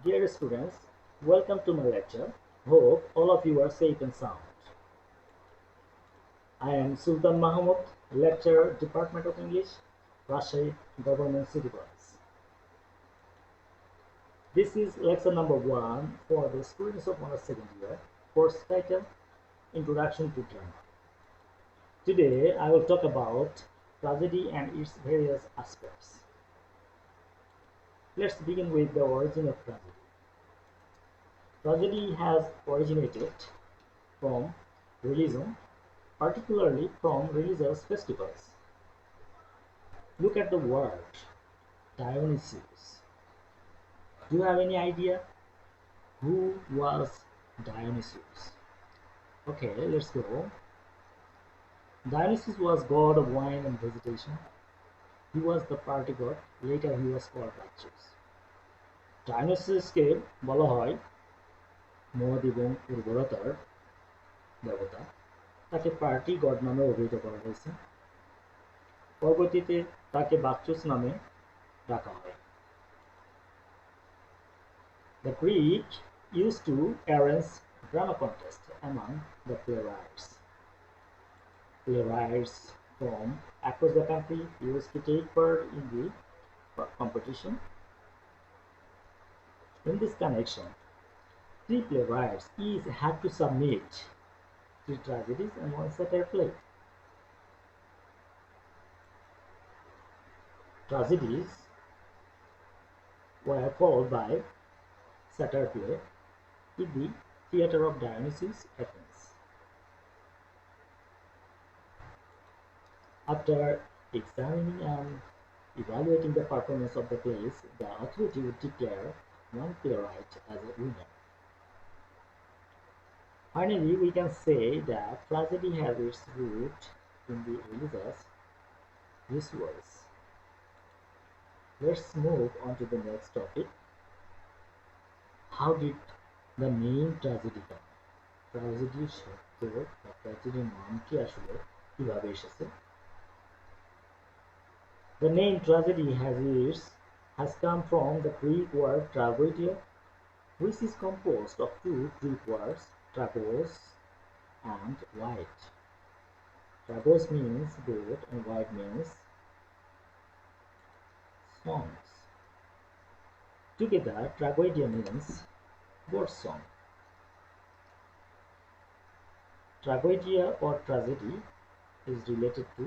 Dear students, welcome to my lecture. Hope all of you are safe and sound. I am Sultan Mahmoud, lecturer, Department of English, Rajshahi Government City College. This is lecture number 1 for the students of honors second year, course title Introduction to Drama. Today I will talk about tragedy and its various aspects. Let's begin with the origin of tragedy. Tragedy has originated from religion, particularly from religious festivals. Look at the word Dionysius. Do you have any idea who was Dionysius? Okay, let's go. Dionysius was god of wine and vegetation. He was the party god. Later he was called righteous. Dionysiusকে বলা হয় মদ এবং উর্বরতার দেবতা। তাকে party god নামে অভিহিত করা হয়েছে। পরবর্তীতে তাকে বাকচুস নামে ডাকা হয়। The Greek used to arrange drama contests among the playwrights. Playwrights from across the country used to take part in the competition. In this connection, three playwrights each had to submit three tragedies and one satire play. Tragedies were followed by satire play in the theatre of Dionysus, Athens. After examining and evaluating the performance of the plays, the authority would declare one playwright as a winner. Finally, we can say that tragedy has its root in the religious rituals. Let's move on to the next topic. How did the name tragedy come? Tragedy শব্দ বা ট্র্যাজেডির নামটি আসলে কিভাবে এসেছে? The name tragedy has come from the Greek word tragoedia, which is composed of two Greek words, tragos and white. Tragos means good and white means songs. Together, tragoedia means God song. Tragoedia or tragedy is related to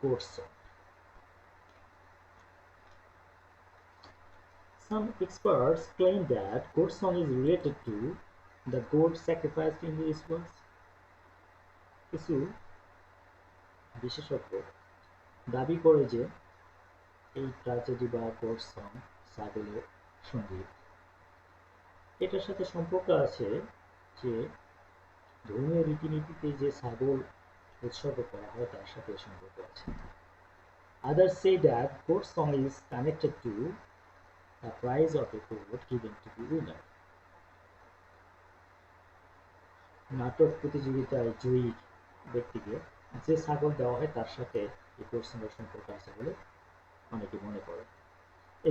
God song. Some experts claim that God song is related to the goat sacrificed in the rituals. কিছু বিশেষজ্ঞ দাবি করে যে এই tragedy বা god song ছাগলের সঙ্গীত এটার সাথে সম্পর্ক আছে যে ধর্মীয় রীতিনীতিতে যে ছাগল উৎসর্গ করা হয় তার সাথে সম্পর্ক আছে। Others say that goat song is connected to the prize of a goat given to the winner. নাটক প্রতিযোগিতায় জয়ী ব্যক্তিকে যে ছাগল দেওয়া হয় তার সাথে এই গোট সঙ্গের সম্পর্ক আছে বলে অনেকে মনে করে।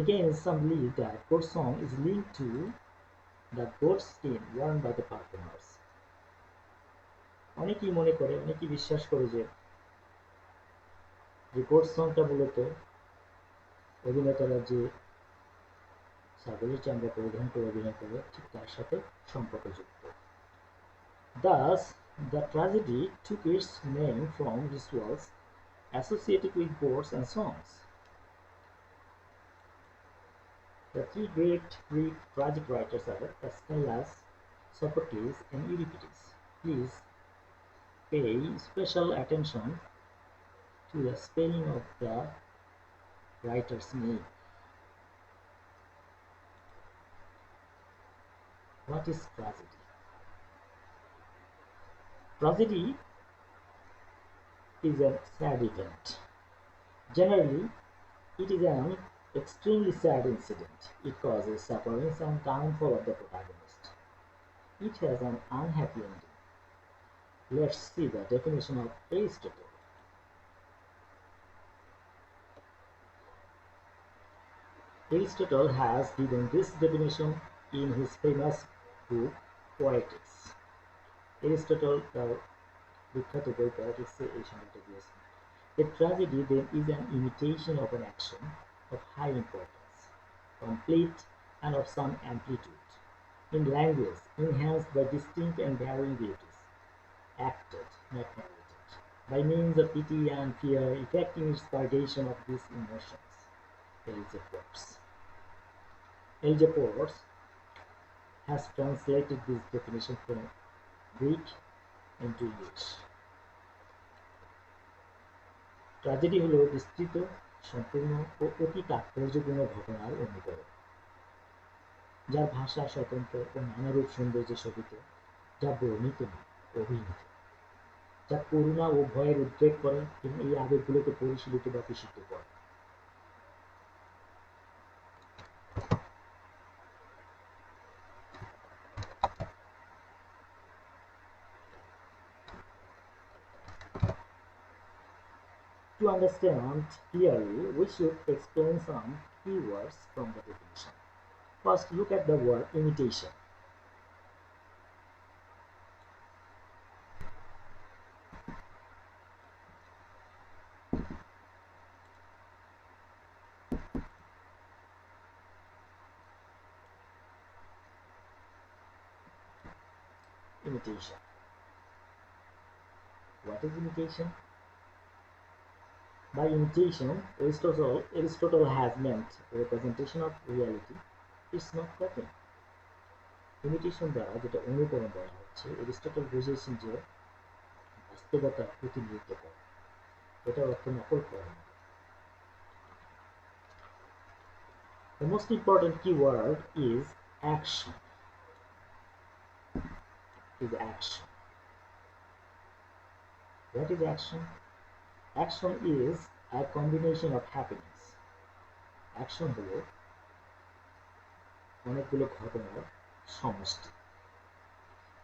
Again, some believe that goat song is linked to the goat skin worn by the performers. অনেকেই মনে করে, অনেকেই বিশ্বাস করে যে গোট সংটা মূলত অভিনেতারা যে ছাগলের চামড়া পরিধান করে অভিনয় করে ঠিক তার সাথে সম্পর্কযুক্ত। Thus, the tragedy took its name from rituals associated with goats and songs. The three great Greek tragic writers are Aeschylus, Sophocles, and Euripides. Please pay special attention to the spelling of the writer's name. What is tragedy? Tragedy is a sad event. Generally, it is an extremely sad incident. It causes suffering and downfall of the protagonist. It has an unhappy ending. Let's see the definition of Aristotle. Aristotle has given this definition in his famous book Poetics. Aristotle তার বিখ্যাত বই Poetics এই সংজ্ঞাটা দিয়েছেন। A tragedy then is an imitation of an action of high importance, complete and of some amplitude, in language enhanced by distinct and varying beauties, acted, not narrated, by means of pity and fear, effecting its purgation of these emotions. Elgepors has translated this definition from Greek into English. Tragedy হল বিস্তৃত, সম্পূর্ণ ও অতি তাৎপর্যপূর্ণ ঘটনার অনুকরণ, যার ভাষা স্বতন্ত্র ও নানারূপ সৌন্দর্যে শোভিত, যা বর্ণিত নয়, অভিনীত, যা করুণা ও ভয়ের উদ্রেক করে এবং এই আবেগগুলোকে পরিশীলিত বা বিশুদ্ধ করে। To understand clearly, we should explain some key words from the definition. First, look at the word imitation. Imitation. What is imitation? By imitation, Aristotle has meant a representation of reality. It's not copying. Imitation দ্বারা যেটা অনুকরণ করা হচ্ছে, Aristotle বুঝিয়েছেন যে বাস্তবতার প্রতিনিধিত্ব করে, এটার অর্থ নকল করা না। The most important keyword is action. Action. What is action? Action is a combination of happiness. Action হলো অনেকগুলো ঘটনার সমষ্টি।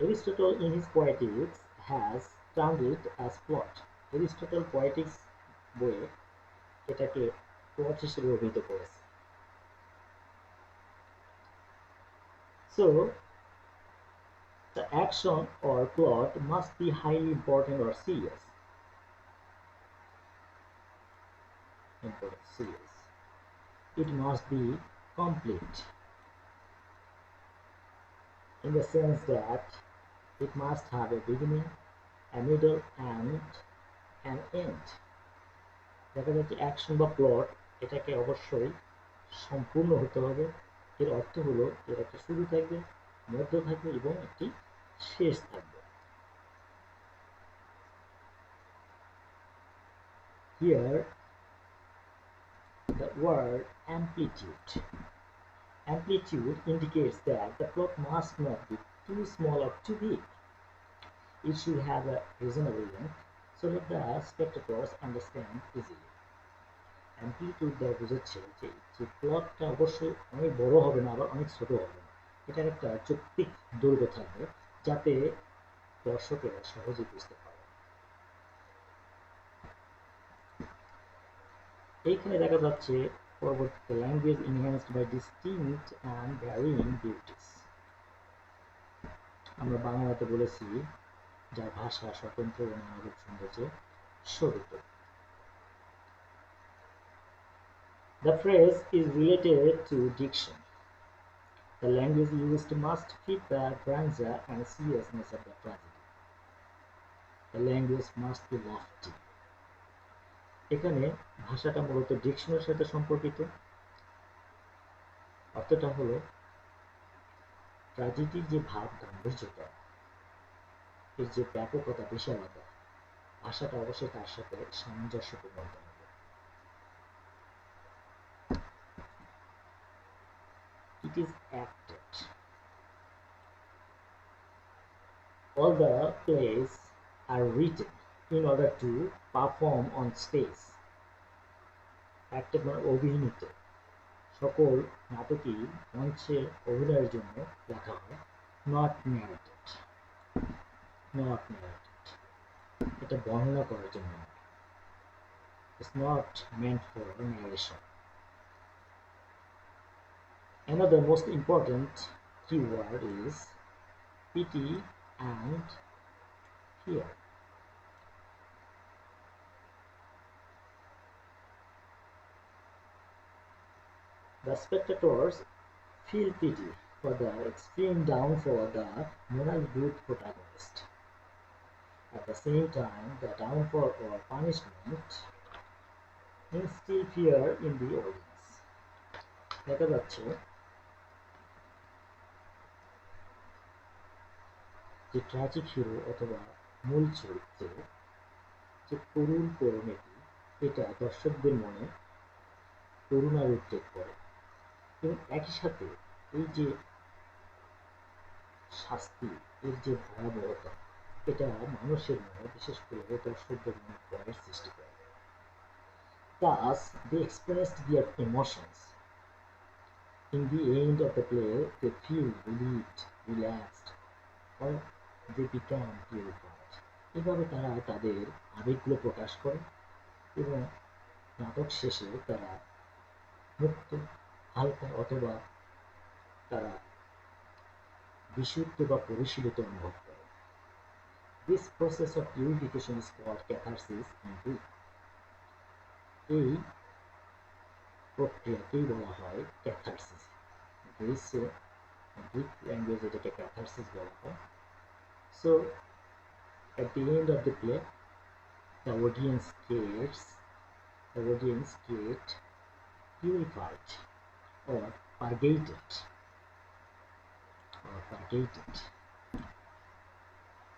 Aristotle in his Poetics has termed it as plot. Aristotle Poetics বইয়ে এটাকে প্লট হিসেবে অভিহিত করেছে। So, the action or plot must be highly important or serious. It must be complete, in the sense that it must have a beginning, a middle, and an end. দেখা যাচ্ছে action বা plot এটাকে অবশ্যই সম্পূর্ণ হতে হবে। এর অর্থ হলো এর একটা শুরু থাকবে, মধ্য থাকবে এবং একটি শেষ থাকবে। Here the word amplitude. Amplitude indicates that the plot must not be too small or too big. It should have a reasonable length so that the spectators understand easily. Amplitude দ্বারা বোঝাচ্ছে যে প্লটটা অবশ্যই অনেক বড় হবে না, আবার অনেক ছোট হবে না, এটার একটা যৌক্তিক দৈর্ঘ্য থাকবে যাতে দর্শকেরা সহজে বুঝতে পারে। এইখানে দেখা যাচ্ছে পরবর্তীতে language enhanced by distinct and varying beauties. আমরা বাংলাতে বলেছি যার ভাষা স্বতন্ত্র ও নানারূপ সৌন্দর্যে শোভিত। The phrase is related to diction. The language used must fit the grandeur and seriousness of the tragedy. The language must be lofty. এখানে ভাষাটা মূলত ডিকশনের সাথে সম্পর্কিত। অর্থটা হলো ট্র্যাজেডির যে ভাব গাম্ভীর্যতা, এর যে ব্যাপকতা, বিশালতা, ভাষাটা অবশ্যই তার সাথে সামঞ্জস্যপূর্ণ হতে হবে। It is acted. All the plays are written in order to perform on stage. Acted মানে অভিনীত। সকল নাটকই মঞ্চে অভিনয়ের জন্য লেখা হয়, not narrated. Not narrated. এটা বর্ণনা করার জন্য। It's not meant for narration. Another most important keyword is pity and fear. The spectators feel pity for the extreme downfall of the moral good protagonist. At the same time, the downfall or punishment instill fear in the audience. দেখা যাচ্ছে যে tragic hero অথবা মূল চরিত্রে যে করুণ পরিণতি, এটা দর্শকদের মনে করুণার উদ্রেক করে এবং একই সাথে এই যে শাস্তি, এর যে ভয়াবহতা, এটা মানুষের মনে, বিশেষ করে দর্শকদের মনে ভয়ের সৃষ্টি করে। Thus, they expressed their emotions. In the end of the play, they feel relieved, relaxed, or they become purified. এভাবে তারা তাদের আবেগগুলো প্রকাশ করে এবং নাটক শেষে তারা মুক্ত, হালকা অথবা তারা বিশুদ্ধ বা পরিশীলিত অনুভব করে। This process of purification is called catharsis in Greek. এই প্রক্রিয়াকেই বলা হয় ক্যাথারসিস। গ্রিক ল্যাঙ্গুয়েজ এটাকে ক্যাথারসিস বলা হয়। So at the end of the play, the audience get purified or purgated.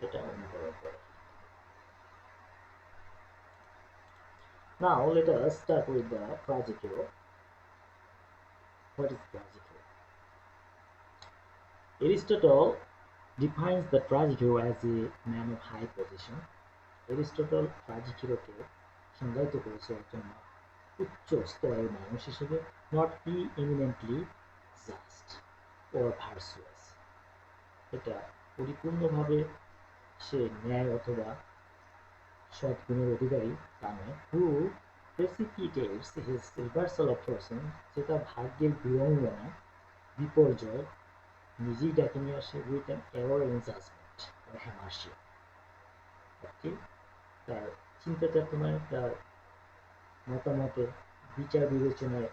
এটা অনুভব করে। Now let us start with the tragic hero. What is tragic hero? Aristotle defines the tragic hero as a man of high position. Aristotle tragic hero কে সংজ্ঞায়িত করেছে একজন উচ্চ স্তরের মানুষ হিসেবে, not preeminently just or virtuous. এটা পরিপূর্ণভাবে সে ন্যায় অথবা সৎ গুণের অধিকারী তা নয়। Who precipitates his reversal of fortune, যে তার ভাগ্যের বিড়ম্বনা, বিপর্যয় নিজেই ডেকে নিয়ে আসে with an error in judgment or hamartia. তার চিন্তা চেতনায়, তার মতামতের বিচার বিবেচনায়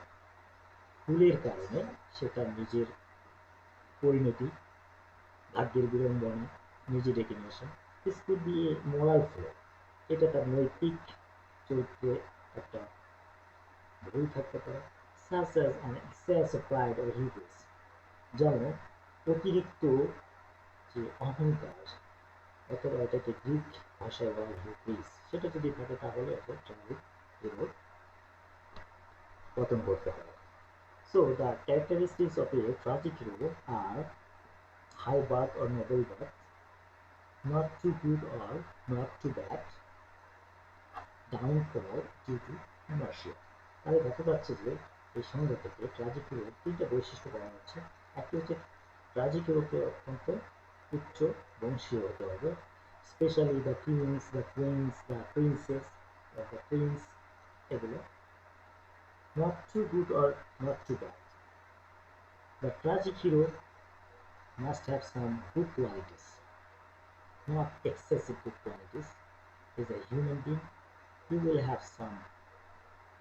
ভুলের কারণে সে তার নিজের পরিণতি, ভাগ্যের বিড়ম্বনা নিজে ডেকে নিয়ে আসে। This could be a moral flaw. এটা তার নৈতিক চরিত্রে একটা ভুল থাকতে পারে। Such as an excess of pride or hubris. যেমন অতিরিক্ত যে অহংকার, অথবা এটাকে গ্রিক ভাষায় বলা হয় হিউব্রিস, সেটা যদি থাকে তাহলে একটা ট্র্যাজিক হিরোর পতন করতে পারে। So the characteristics of a tragic hero are high birth or noble birth, not too good or not too bad, downfall due to inertia. তাহলে দেখা যাচ্ছে যে এই সংজ্ঞা থেকে ট্র্যাজিক হিরোর তিনটা বৈশিষ্ট্য পাওয়া যাচ্ছে। একটি হচ্ছে ট্র্যাজিক হিরোকে অত্যন্ত উচ্চ বংশীয় হতে হবে, specially the kings, the queens, the princes, the prince, এগুলো। Not too good or not too bad. The tragic hero must have some good qualities, not excessive good qualities. He is a human being. He will have some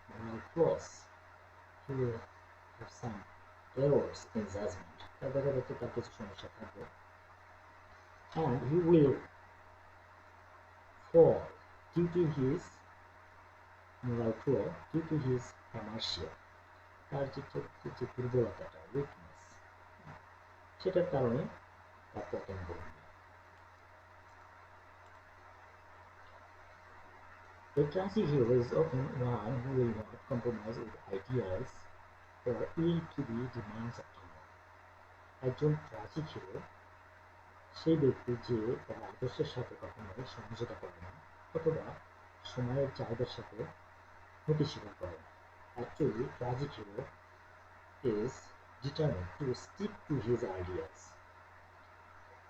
moral flaws. He will have some errors in judgment. দেখা যাচ্ছে তার কিছু সমস্যা থাকবে। And he will fall due to his moral flaw, due to his hamartia. তার যে দুর্বলতাটা, weakness, সেটার কারণে তার পতন ঘটবে। The tragic hero is often one who will not compromise with ideals or yield to the demands of time. একজন tragic hero সেই ব্যক্তি যে তার আদর্শের সাথে কখনোই সমঝোতা করে না অথবা সময়ের চাহিদার সাথে ক্ষতি স্বীকার করে না। Actually, tragic hero is determined to stick to his ideas.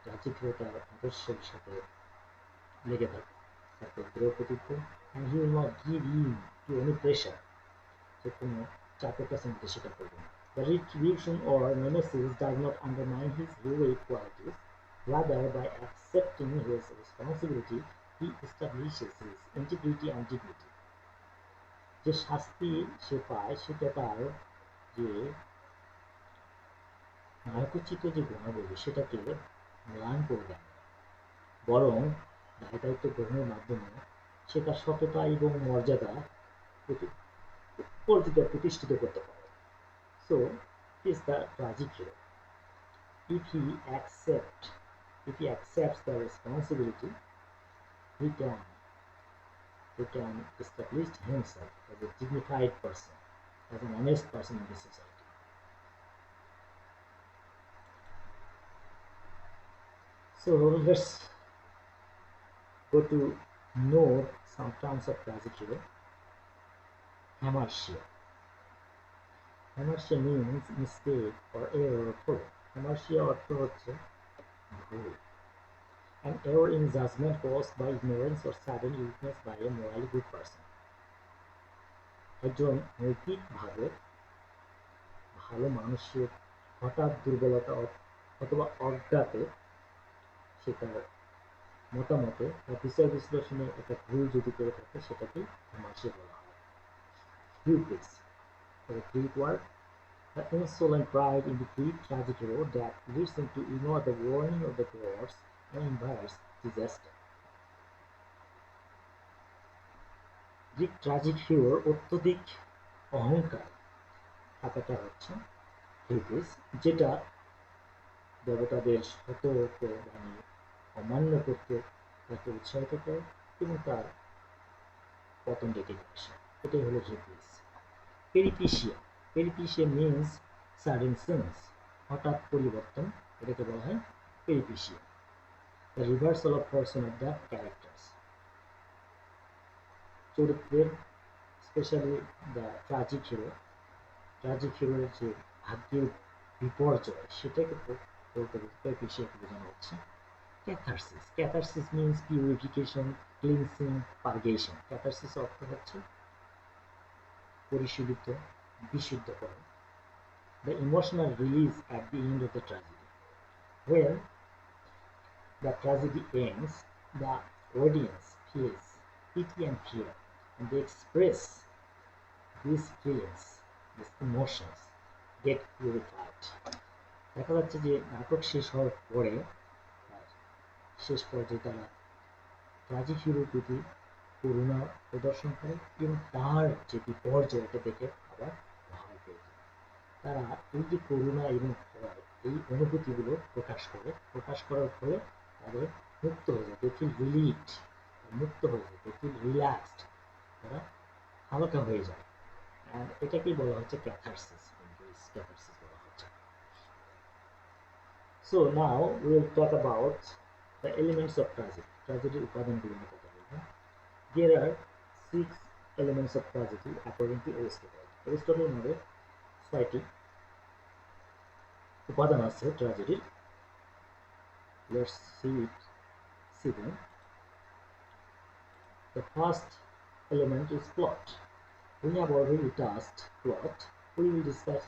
Tragic hero তার আদর্শের সাথে লেগে থাকে, তারপর দৃঢ় প্রতিজ্ঞ, and he will not give in to any pressure, যে কোনো চাপের কাছে নিতে স্বীকার করবে না। The retribution or nemesis does not undermine his heroic qualities. Rather, by accepting his responsibility, he establishes his integrity and dignity. যে শাস্তি সে পায় সেটা তার যে নায়কোচিত যে গুণাবলী সেটাকে ম্লান করে দেয় না, বরং দায় দায়িত্ব গ্রহণের মাধ্যমে সে তার সততা এবং মর্যাদা প্রতিষ্ঠিত করতে পারে। So, is the tragic hero. If he accepts the responsibility, he can establish himself as a dignified person, as an honest person in the society. So let's go to know some terms of tragic hero. Hamartia. Hamartia means mistake or error or fault. Hamartia অর্থ হচ্ছে ভুল। An error in judgment caused by ignorance or sudden weakness by a morally good person. একজন নৈতিকভাবে ভালো মানুষের হঠাৎ দুর্বলতা অথবা অজ্ঞাতে সে তার মতামতে বা বিচার বিশ্লেষণে একটা ভুল যদি করে থাকে সেটাকে হামাশিয়া বলা হয়। Hubris, the Greek word, the insolent pride in the Greek tragic hero that leads him to ignore the warning of the gods and invites disaster. Greek tragic হিরোর অত্যধিক অহংকার থাকাটা হচ্ছে হিউব্রিস, যেটা দেবতাদের সতর্কবাণী অমান্য করতে তাকে উৎসাহিত করে এবং তার পতন ডেকে নিয়ে আসে। এটাই হলো hubris. Peripeteia means sudden change, হঠাৎ পরিবর্তন, এটাকে বলা হয় peripeteia. The reversal of person of the characters, চরিত্রের স্পেশালি দ্য ট্র্যাজিক হিরোর যে ভাগ্যের বিপর্যয় সেটাকে বলতে পেরিপিশিয়াকে বোঝানো হচ্ছে। Catharsis means purification, cleansing, purgation. Catharsis অর্থ হচ্ছে পরিশোধিত, বিশুদ্ধকরণ। The emotional release at the end of the tragedy. When the tragedy ends, the audience feels pity and fear, and they express these feelings, these emotions, get purified. দেখা যাচ্ছে যে নাটক শেষ হওয়ার পরে শেষ পর্যায়ে তারা ট্র্যাজিক হিরোর প্রতি করুণা প্রদর্শন করে এবং তার যে বিপর্যয় এটা দেখে আবার ভয় পেয়ে যায়। তারা এই যে করুণা এবং ভয় এই অনুভূতিগুলো প্রকাশ করার ফলে তাদের মুক্ত হয়ে যায়, দে ফিল রিলিভড, মুক্ত হয়ে যায়, দে ফিল রিল্যাক্সড, তারা হালকা হয়ে যায়। অ্যান্ড এটাকেই বলা হচ্ছে ক্যাথারসিস বলা হচ্ছে। So now we will talk about the elements of ট্র্যাজেডির উপাদানগুলো নিয়ে কথা বলবো। There are 6 elements of tragedy according to Aristotle. Aristotle মতে 6টি উপাদান আছে ট্র্যাজেডির। Let's see them. The first element is plot. We have already touched plot. We will discuss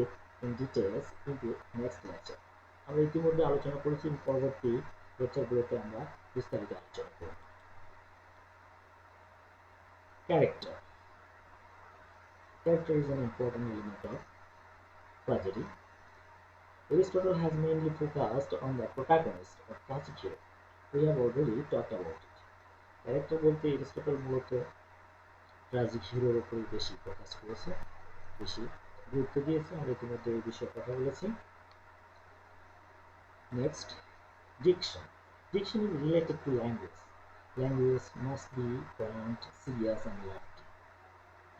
it in details in the next lecture. আমরা ইতিমধ্যে আলোচনা করেছি, পরবর্তী লেকচারগুলোতে আমরা বিস্তারিত আলোচনা করব। Character is an important element of tragedy. Aristotle has mainly focused on the protagonist or tragic hero. We have already talked about it. Character বলতে এরিস্টটল মূলত ট্র্যাজিক হিরোর উপরই বেশি ফোকাস করেছে, বেশি গুরুত্ব দিয়েছে। আমরা ইতিমধ্যে এই বিষয়ে কথা বলেছি। Next, diction is related to language. Language must be point, serious and lofty.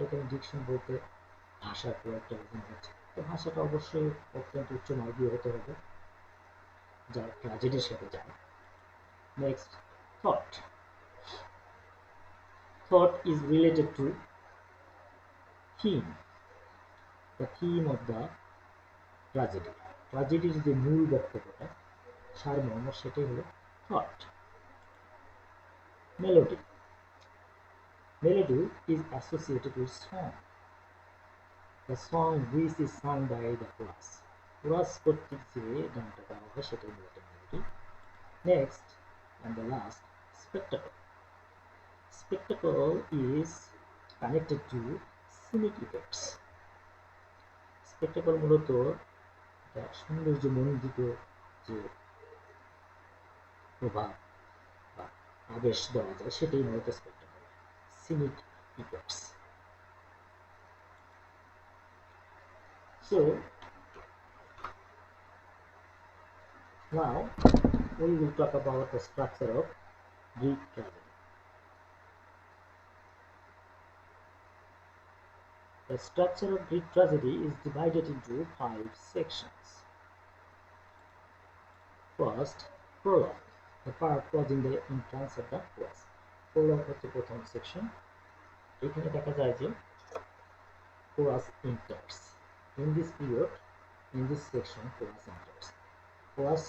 এখানে ডিকশন বলতে ভাষার পুরো একটা বোঝানো হচ্ছে। তো ভাষাটা অবশ্যই অত্যন্ত উচ্চমার্গীয় হতে হবে, যা ট্র্যাজেডির সাথে যায়। Next, thought is related to theme, the theme of the tragedy. ট্র্যাজেডির যে মূল বক্তব্যটা, সারমর্ম, সেটাই হলো thought. Melody is associated with song. The song which is sung by the chorus. Chorus কর্তৃক যে গানটা গাওয়া হয় সেটাই মূলত melody. Next and the last, spectacle. Spectacle is connected to scenic effects. Spectacle মূলত সৌন্দর্য মণ্ডিত যে প্রভাব বা আবেশ দেওয়া যায় সেটাই মূলত স্পেক্টাকল, scenic effects. So now we will talk about the structure of Greek tragedy. The structure of Greek tragedy is divided into 5 sections. First, prologue, the part causing the entrance of the chorus. Prologue হচ্ছে প্রথম section. এখানে দেখা যায় যে chorus enters. In this period, in this section, chorus enters. Chorus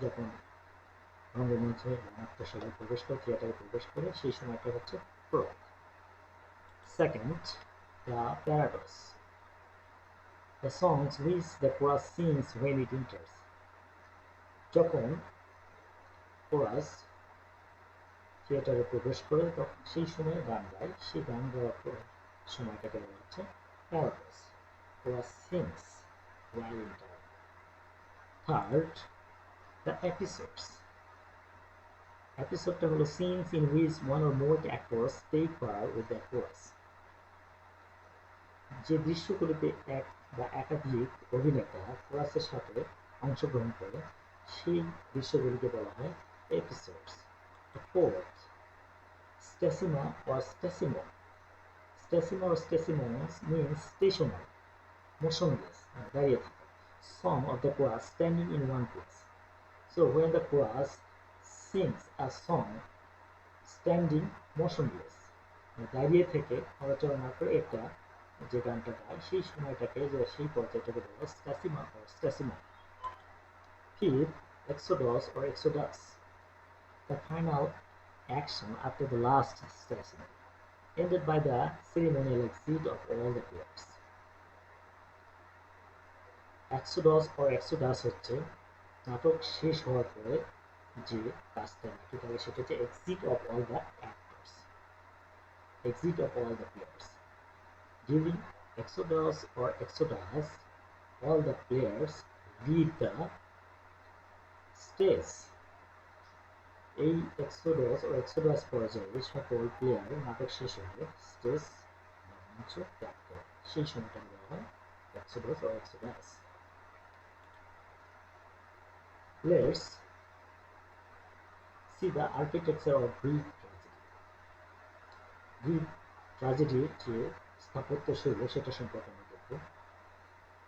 যখন রঙ্গমঞ্চে নাট্যশালায় প্রবেশ করে, থিয়েটারে প্রবেশ করে, সেই সময়টা হচ্ছে prologue. Second, the paradox, the songs which the chorus sings when it enters. যখন chorus থিয়েটারে প্রবেশ করে তখন সেই সময় গান গায়, সেই গান গাওয়ার সময়টাকে বলা হচ্ছে paradox. Chorus sings while entering. Third, the episodes. Episodeটা হলো scenes in which one or more actors take part with the chorus. যে দৃশ্যগুলিতে এক বা একাধিক অভিনেতা কোরাসের সাথে অংশগ্রহণ করে সেই দৃশ্যগুলিকে বলা হয় episodes. Fourth, stasima or stasimon. Stasima or stasimons means stationary, motionless, দাঁড়িয়ে থাকা। Song of the chorus standing in one place. So when the chorus sings a song standing motionless, দাঁড়িয়ে থেকে নড়াচড়া না করে একটা যে গানটা গায় সেই সময়টাকে সেই পর্যায়টাকে বলা হয় স্ট্যাসিমা or stasimon. Fifth, exodus or exodus, the final action after the last stasimon, ended by the ceremonial exit of all the players. Exodus or exodus হচ্ছে নাটক শেষ হওয়ার পরে যে কাজটা নাটক হবে সেটা হচ্ছে exit of all the actors, exit of all the players. During exodus or exodus, all the players leave the stage. এই এক্সোডাস ও এক্সোডাস পর্যায়ে সকল প্লেয়ার নাটক শেষ হলে স্টেজ মঞ্চ ত্যাগ করে, সেই সময়টা বলা হয় এক্সোডাস ও exodus. Let's see the architecture of Greek tragedy. Greek tragedy যে স্থাপত্য শৈলী সেটা সম্পর্কে আমরা দেখব।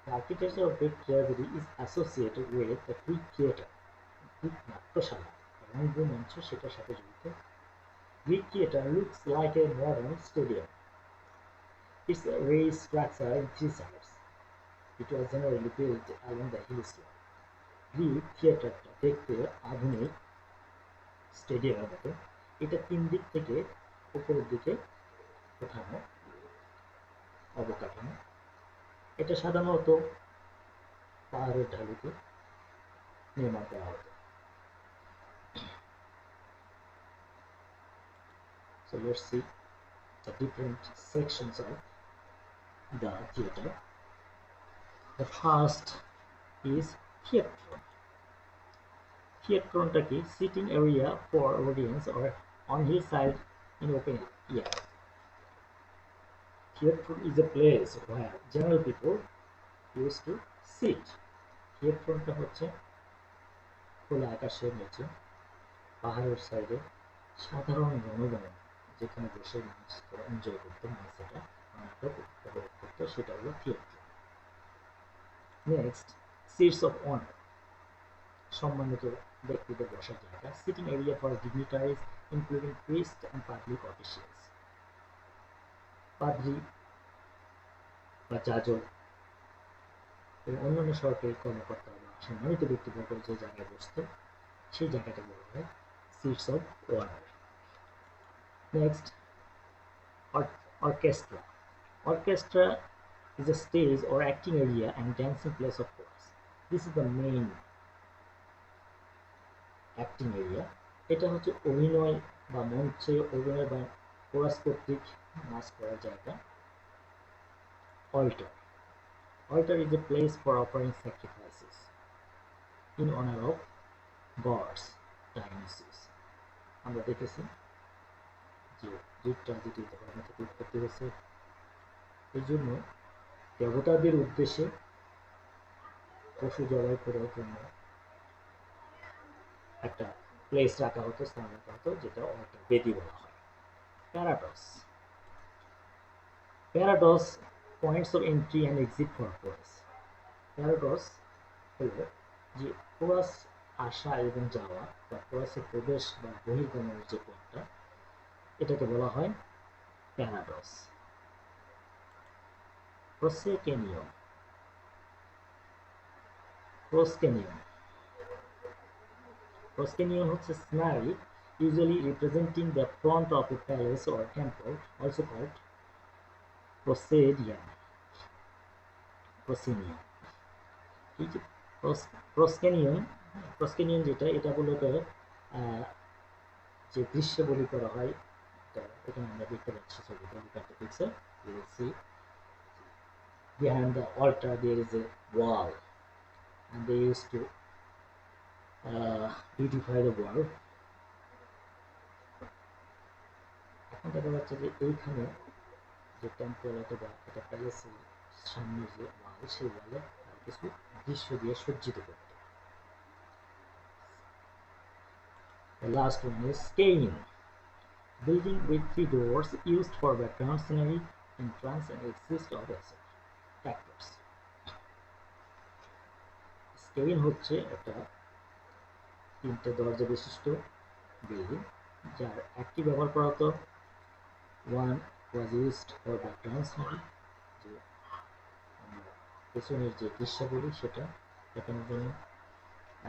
The architecture of Greek tragedy is associated with the Greek theater, Greek নাট্যশালা, রঙ্গমঞ্চ সেটার সাথে জড়িত। Greek theater looks like a modern stadium. It's a raised structure in 3 sides. It was generally built along the hillside. Greek theaterটা দেখতে আধুনিক স্টেডিয়ামের মতো। এটা 3 দিক থেকে উপরের দিকে ওঠানো অবকাঠামো। এটা সাধারণত পাহাড়ের ঢালুতে নির্মাণ করা হতো। So let's see the different sections of the theater. The first is theatron. Theatronটা কি? Sitting area for audience or on hillside in open air. Theatron is a place where general people used to sit. Theatronটা হচ্ছে খোলা আকাশের নিচে পাহাড়ের সাইডে সাধারণ জনগণ যেখানে বসে মানুষ এনজয় করতো, মানুষ এটা নাটক উপভোগ করতো, সেটা হলো theatre. Next, seats of honour, সম্মানিত ব্যক্তিদের বসার জায়গা। Seating area for dignitaries including priest and public officials, পাদ্রী বা যাজক এবং অন্যান্য সরকারি কর্মকর্তা বা সম্মানিত ব্যক্তিবর্গ যে জায়গায় বসত সেই জায়গাটা বলা হয় seats of honour. Next, orchestra, Orchestra is a stage or acting area and dancing place of chorus. This is the main acting area. এটা হচ্ছে অভিনয় বা মঞ্চে অভিনয় বা কোরাস কর্তৃক নাচ করার জায়গা। Altar. Altar is a place for offering sacrifices in honor of gods, Dionysus. আমরা দেখেছি যে গ্রিক ট্র্যাজেডি ধর্ম থেকে উৎপত্তি হয়েছে, এই জন্য দেবতাদের উদ্দেশ্যে পশু জবাই করার জন্য একটা প্লেস রাখা হতো, স্থান রাখা হতো, যেটা অল্টার বেদি বলা হয়। Paradox. Paradox points of entry and exit for chorus. Paradox হলো যে কোরাস আসা এবং যাওয়া বা কোরাসে প্রবেশ বা বহির্গমনের যে পথটা, এটাকে বলা হয় প্যারাডক্স। প্রসেকেনিয়ম। প্রস্কেনিয়ম। Proscenium হচ্ছে snare, usually representing the front of a palace or temple, also called proscenium. Proscenium. এই যে প্রস্কেনিয়ম যেটা, এটা মূলত যে দৃশ্যে বলি করা হয়, এখানে আমরা দেখতে পাচ্ছি ছবিতে, look at the picture, you will see behind the altar there is a wall and they used to beautify the wall. এখন দেখা যাচ্ছে যে এইখানে যে টেম্পল অথবা একটা প্যালেসের সামনে যে ওয়াল, সেই ওয়ালে কিছু দৃশ্য দিয়ে সজ্জিত করতে। The last one is Skein, building with 3 doors used for background scenery, entrance and exit of actors. Skein হচ্ছে একটা 3টে দরজা বিশিষ্ট বিল্ডিং, যার একটি ব্যবহার করা হতো, one was used for background scenery, যে পেছনের যে দৃশ্যগুলি সেটা দেখানোর জন্য,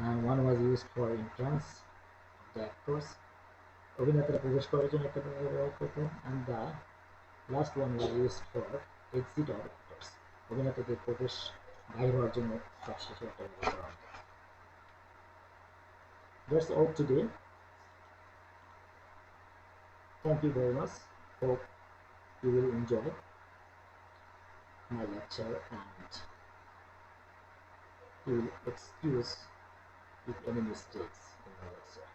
and one was used for entrance of the actors, অভিনেতারা প্রবেশ করার জন্য একটা ব্যবহার করতো, and the last one was used for exit of actors, অভিনেতাদের প্রবেশ বাইর হওয়ার জন্য সবশেষে একটা ব্যবহার করা হতো। That's all today. Thank you very much. Hope you will enjoy my lecture and you will excuse if any mistakes in my lecture.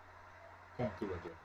Thank you again.